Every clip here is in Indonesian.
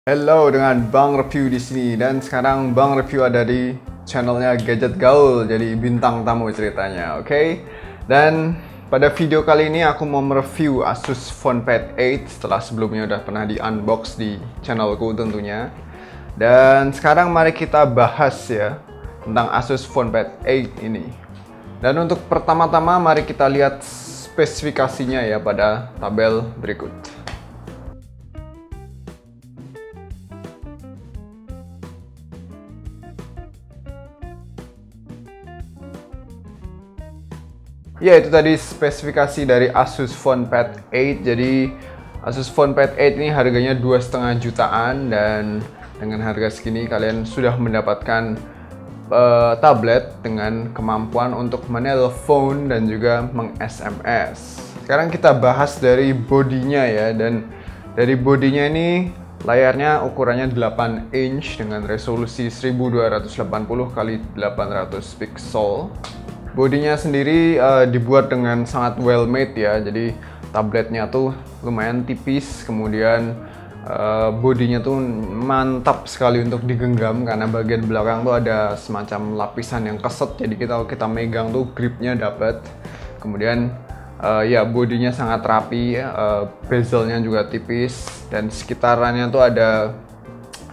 Hello, dengan Bang Review di sini, dan sekarang Bang Review ada di channelnya Gadget Gaul, jadi bintang tamu ceritanya, oke? Dan pada video kali ini aku mau mereview Asus PhonePad 8 setelah sebelumnya udah pernah di unbox di channelku tentunya. Dan sekarang mari kita bahas ya tentang Asus PhonePad 8 ini. Dan untuk pertama-tama mari kita lihat spesifikasinya ya pada tabel berikut. Ya, itu tadi spesifikasi dari Asus PhonePad 8. Jadi Asus PhonePad 8 ini harganya 2,5 jutaan, dan dengan harga segini kalian sudah mendapatkan tablet dengan kemampuan untuk menelpon dan juga meng-SMS. Sekarang kita bahas dari bodinya ya, dan dari bodinya ini layarnya ukurannya 8 inch dengan resolusi 1280 x 800 pixel. Bodinya sendiri dibuat dengan sangat well made ya, jadi tabletnya tuh lumayan tipis, kemudian bodinya tuh mantap sekali untuk digenggam karena bagian belakang tuh ada semacam lapisan yang keset, jadi kita megang tuh gripnya dapat. Kemudian ya bodinya sangat rapi, bezelnya juga tipis, dan sekitarannya tuh ada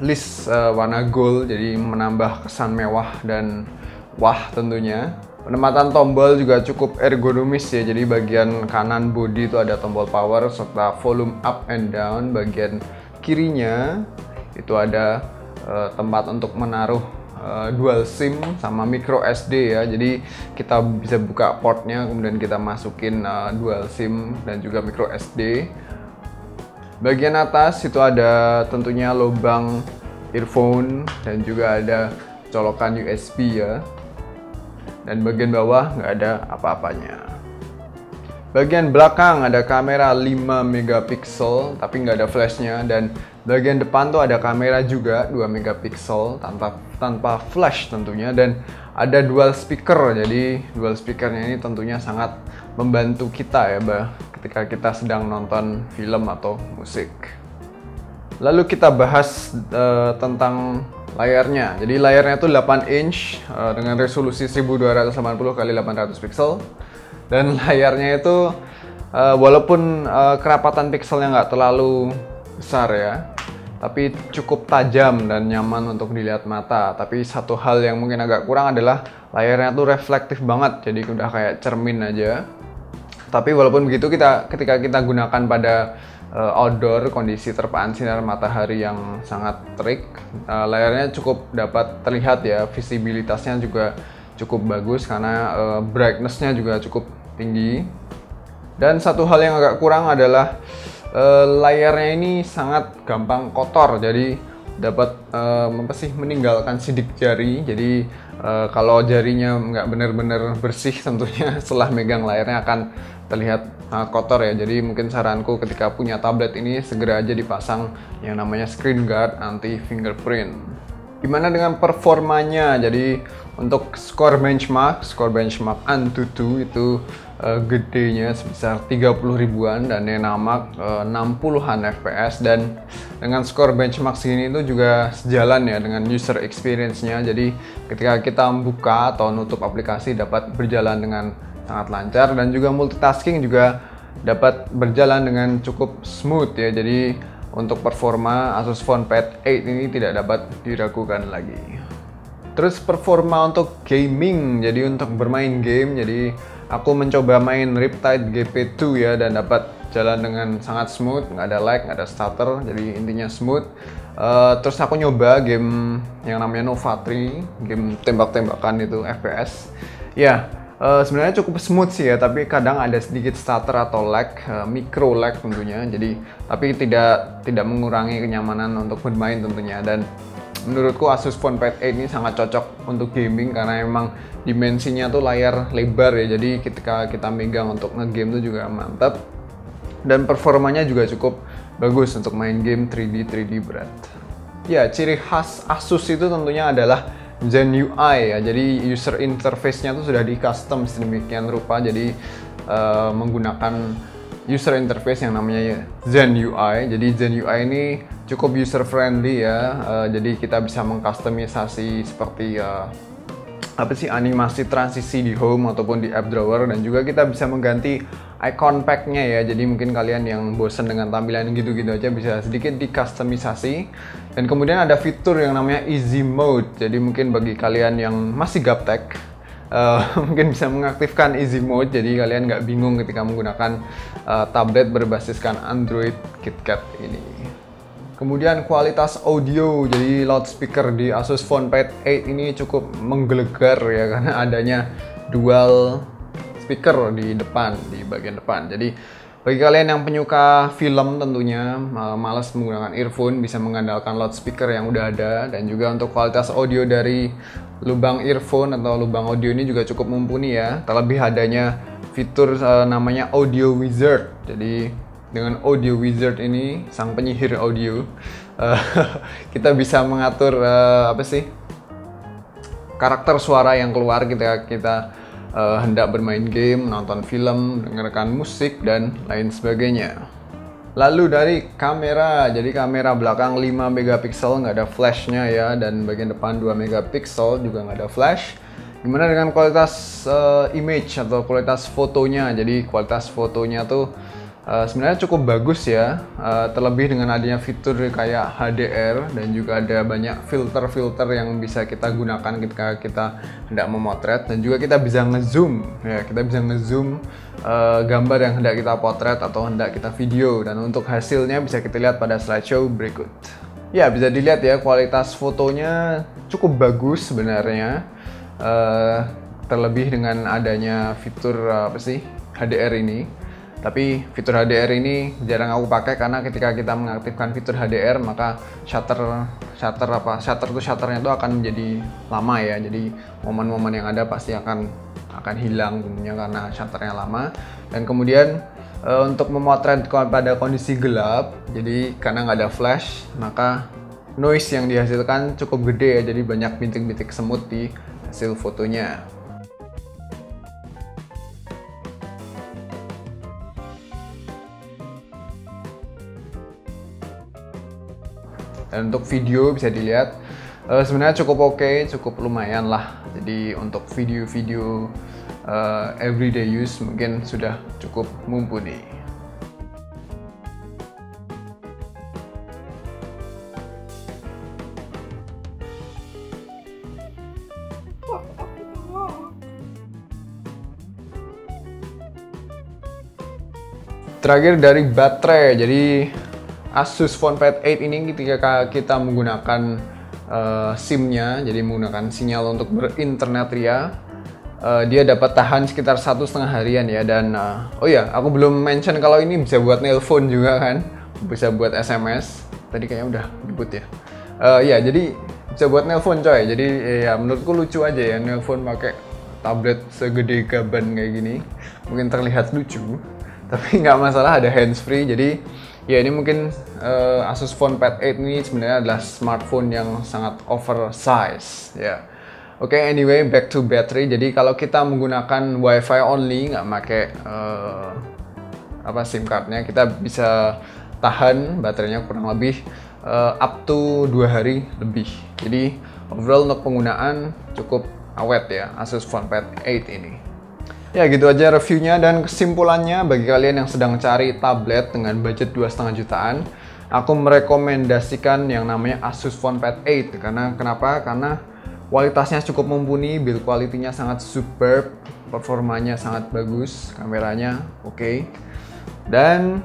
list warna gold, jadi menambah kesan mewah dan wah tentunya. Penempatan tombol juga cukup ergonomis ya, jadi bagian kanan bodi itu ada tombol power serta volume up and down. Bagian kirinya itu ada tempat untuk menaruh dual SIM sama micro SD ya, jadi kita bisa buka portnya kemudian kita masukin dual SIM dan juga micro SD. Bagian atas itu ada tentunya lubang earphone dan juga ada colokan USB ya. Dan bagian bawah nggak ada apa-apanya. Bagian belakang ada kamera 5 megapiksel tapi nggak ada flashnya, dan bagian depan tuh ada kamera juga 2 megapiksel tanpa flash tentunya, dan ada dual speaker. Jadi dual speakernya ini tentunya sangat membantu kita ya ketika kita sedang nonton film atau musik. Lalu kita bahas tentang layarnya. Jadi layarnya itu 8 inch dengan resolusi 1280 x 800 pixel, dan layarnya itu walaupun kerapatan pixelnya nggak terlalu besar ya, tapi cukup tajam dan nyaman untuk dilihat mata. Tapi satu hal yang mungkin agak kurang adalah layarnya tuh reflektif banget, jadi udah kayak cermin aja. Tapi walaupun begitu, ketika kita gunakan pada outdoor, kondisi terpaan sinar matahari yang sangat terik, layarnya cukup dapat terlihat ya, visibilitasnya juga cukup bagus karena brightness-nya juga cukup tinggi. Dan satu hal yang agak kurang adalah layarnya ini sangat gampang kotor, jadi dapat meninggalkan sidik jari. Jadi kalau jarinya nggak benar-benar bersih tentunya setelah megang layarnya akan terlihat kotor ya. Jadi mungkin saranku ketika punya tablet ini segera aja dipasang yang namanya screen guard anti fingerprint. Gimana dengan performanya? Jadi untuk skor benchmark Antutu itu gedenya sebesar 30 ribuan dan Nenamark 60-an fps, dan dengan skor benchmark segini itu juga sejalan ya dengan user experience-nya. Jadi ketika kita membuka atau nutup aplikasi dapat berjalan dengan sangat lancar, dan juga multitasking juga dapat berjalan dengan cukup smooth ya. Jadi untuk performa Asus PhonePad 8 ini tidak dapat diragukan lagi. Terus performa untuk gaming, jadi untuk bermain game, jadi aku mencoba main Riptide GP2 ya, dan dapat jalan dengan sangat smooth, nggak ada lag, nggak ada stutter, jadi intinya smooth. Terus aku nyoba game yang namanya Nova 3, game tembak-tembakan itu FPS. Ya, sebenarnya cukup smooth sih ya, tapi kadang ada sedikit stutter atau lag, micro lag tentunya. Jadi tapi tidak mengurangi kenyamanan untuk bermain tentunya. Dan menurutku Asus PhonePad 8 ini sangat cocok untuk gaming karena memang dimensinya tuh layar lebar ya. Jadi ketika kita megang untuk ngegame tuh juga mantap. Dan performanya juga cukup bagus untuk main game 3D berat. Ya, ciri khas Asus itu tentunya adalah Zen UI ya. Jadi user interface-nya tuh sudah di custom sedemikian rupa. Jadi menggunakan user interface yang namanya Zen UI. Jadi Zen UI ini cukup user friendly ya. Jadi kita bisa mengkustomisasi seperti animasi transisi di home ataupun di app drawer, dan juga kita bisa mengganti icon pack-nya ya. Jadi mungkin kalian yang bosan dengan tampilan gitu-gitu aja bisa sedikit dikustomisasi. Dan kemudian ada fitur yang namanya easy mode. Jadi mungkin bagi kalian yang masih gaptek, mungkin bisa mengaktifkan easy mode, jadi kalian nggak bingung ketika menggunakan tablet berbasiskan Android KitKat ini. Kemudian kualitas audio, jadi loudspeaker di Asus PhonePad 8 ini cukup menggelegar ya, karena adanya dual speaker di depan, di bagian depan. Jadi bagi kalian yang penyuka film tentunya malas menggunakan earphone, bisa mengandalkan loudspeaker yang udah ada. Dan juga untuk kualitas audio dari lubang earphone atau lubang audio ini juga cukup mumpuni ya. Terlebih adanya fitur namanya Audio Wizard. Jadi dengan Audio Wizard ini, sang penyihir audio, kita bisa mengatur karakter suara yang keluar ketika kita hendak bermain game, nonton film, mendengarkan musik, dan lain sebagainya. Lalu dari kamera, jadi kamera belakang 5 megapiksel, nggak ada flashnya ya, dan bagian depan 2 megapiksel juga nggak ada flash. Gimana dengan kualitas image atau kualitas fotonya? Jadi kualitas fotonya tuh sebenarnya cukup bagus ya, terlebih dengan adanya fitur kayak HDR, dan juga ada banyak filter-filter yang bisa kita gunakan ketika kita hendak memotret, dan juga kita bisa ngezoom ya, kita bisa ngezoom gambar yang hendak kita potret atau hendak kita video, dan untuk hasilnya bisa kita lihat pada slideshow berikut. Ya, bisa dilihat ya, kualitas fotonya cukup bagus sebenarnya, terlebih dengan adanya fitur HDR ini. Tapi fitur HDR ini jarang aku pakai, karena ketika kita mengaktifkan fitur HDR maka shutternya itu akan menjadi lama ya. Jadi momen-momen yang ada pasti akan hilang tentunya karena shutternya lama. Dan kemudian untuk memotret pada kondisi gelap, jadi karena nggak ada flash, maka noise yang dihasilkan cukup gede ya. Jadi banyak bintik-bintik semut di hasil fotonya. Dan untuk video bisa dilihat sebenarnya cukup oke, cukup lumayan lah. Jadi untuk video-video everyday use mungkin sudah cukup mumpuni. Terakhir dari baterai, jadi Asus PhonePad 8 ini ketika kita menggunakan SIM-nya, jadi menggunakan sinyal untuk berinternet ria, dia dapat tahan sekitar 1,5 harian ya. Dan oh ya, aku belum mention kalau ini bisa buat nelpon juga kan, bisa buat SMS. Tadi kayaknya udah debut ya. Ya, jadi bisa buat nelpon coy. Jadi ya menurutku lucu aja ya, nelpon pakai tablet segede gaban kayak gini. Mungkin terlihat lucu, tapi nggak masalah, ada handsfree. Jadi ya ini mungkin Asus PhonePad 8 ini sebenarnya adalah smartphone yang sangat oversize ya. Oke, anyway, back to battery. Jadi kalau kita menggunakan WiFi only, nggak pakai SIM cardnya, kita bisa tahan baterainya kurang lebih up to 2 hari lebih. Jadi overall untuk penggunaan cukup awet ya Asus PhonePad 8 ini. Ya gitu aja reviewnya dan kesimpulannya. Bagi kalian yang sedang cari tablet dengan budget 2,5 jutaan, aku merekomendasikan yang namanya Asus PhonePad 8. Kenapa? Karena kualitasnya cukup mumpuni, build quality-nya sangat superb, performanya sangat bagus, kameranya oke. Dan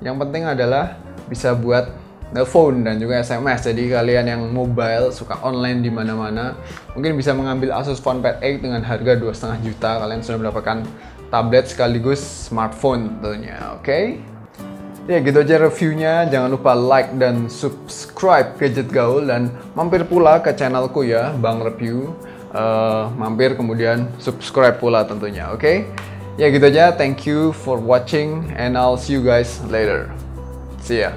yang penting adalah bisa buat nelpon dan juga SMS. Jadi kalian yang mobile, suka online di mana-mana, mungkin bisa mengambil Asus PhonePad 8 dengan harga 2,5 juta. Kalian sudah mendapatkan tablet sekaligus smartphone tentunya. Oke? Ya gitu aja reviewnya. Jangan lupa like dan subscribe Gadget Gaul, dan mampir pula ke channelku ya, Bang Review. Mampir kemudian subscribe pula tentunya. Oke? Ya gitu aja. Thank you for watching and I'll see you guys later. See ya.